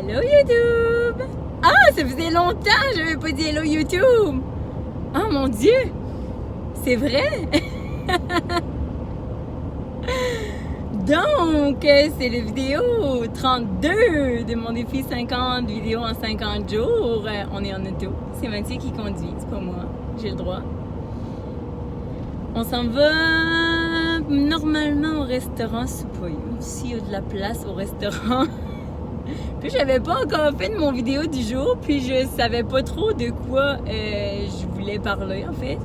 Hello YouTube! Ah, ça faisait longtemps que j'avais pas dit Hello YouTube! Oh mon Dieu! C'est vrai? Donc, c'est la vidéo 32 de mon défi 50 vidéos en 50 jours. On est en auto. C'est Mathieu qui conduit, c'est pas moi. J'ai le droit. On s'en va normalement au restaurant Soupoyou. S'il y a de la place au restaurant. Puis j'avais pas encore fait de mon vidéo du jour, puis je savais pas trop de quoi je voulais parler en fait.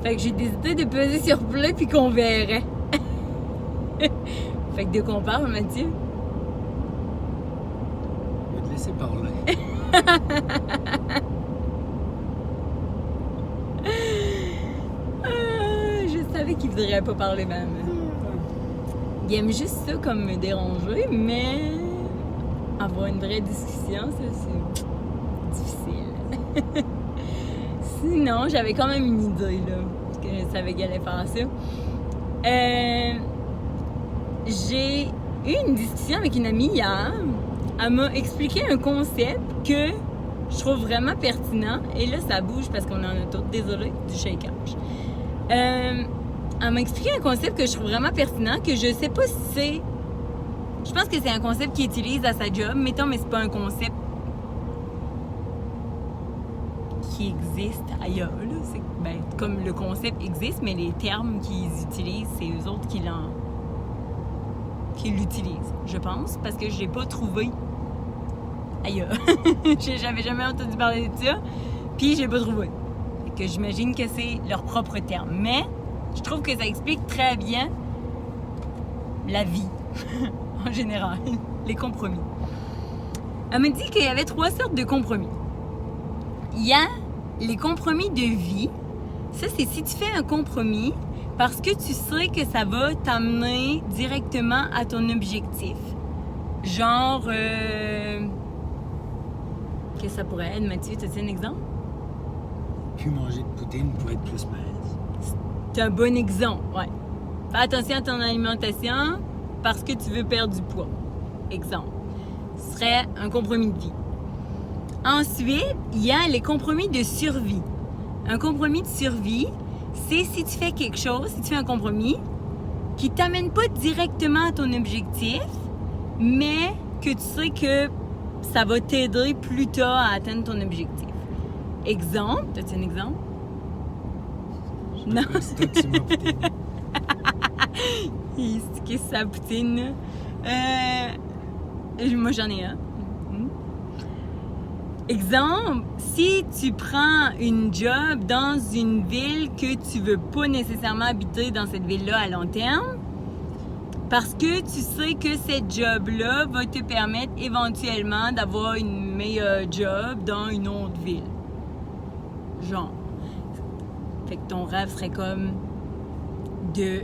Fait que j'ai décidé de peser sur play puis qu'on verrait. Fait que de quoi on parle, Mathieu? Je vais te laisser parler. Je savais qu'il voudrait pas parler même. Il aime juste ça comme me déranger, mais avoir une vraie discussion, ça c'est difficile. Sinon, j'avais quand même une idée là, parce que je savais qu'elle allait faire ça. J'ai eu une discussion avec une amie hier. Elle m'a expliqué un concept que je trouve vraiment pertinent. Et là, ça bouge parce qu'on est en auto. Désolée du shakeage. Elle m'a expliqué un concept que je trouve vraiment pertinent, que je sais pas si c'est... Je pense que c'est un concept qu'il utilise à sa job, mettons, mais c'est pas un concept qui existe ailleurs. Là. C'est, ben, comme le concept existe, mais les termes qu'ils utilisent, c'est eux autres qui l'utilisent, je pense, parce que je l'ai pas trouvé ailleurs. J'avais jamais entendu parler de ça, puis je l'ai pas trouvé. Fait que j'imagine que c'est leur propre terme. Mais je trouve que ça explique très bien la vie, en général, les compromis. Elle m'a dit qu'il y avait 3 sortes de compromis. Il y a les compromis de vie. Ça, c'est si tu fais un compromis parce que tu sais que ça va t'amener directement à ton objectif. Genre, qu'est-ce que ça pourrait être, Mathieu? T'as-tu un exemple? Plus manger de poutine pour être plus mince. C'est un bon exemple, ouais. Fais attention à ton alimentation parce que tu veux perdre du poids. Exemple. Ce serait un compromis de vie. Ensuite, il y a les compromis de survie. Un compromis de survie, c'est si tu fais quelque chose, si tu fais un compromis qui ne t'amène pas directement à ton objectif, mais que tu sais que ça va t'aider plus tard à atteindre ton objectif. Exemple, as-tu un exemple? Non. C'est toi qui m'as poutine. Il se kiss sa poutine. Moi, j'en ai un. Exemple, si tu prends une job dans une ville que tu veux pas nécessairement habiter dans cette ville-là à long terme, parce que tu sais que cette job-là va te permettre éventuellement d'avoir une meilleure job dans une autre ville. Genre. Fait que ton rêve serait comme de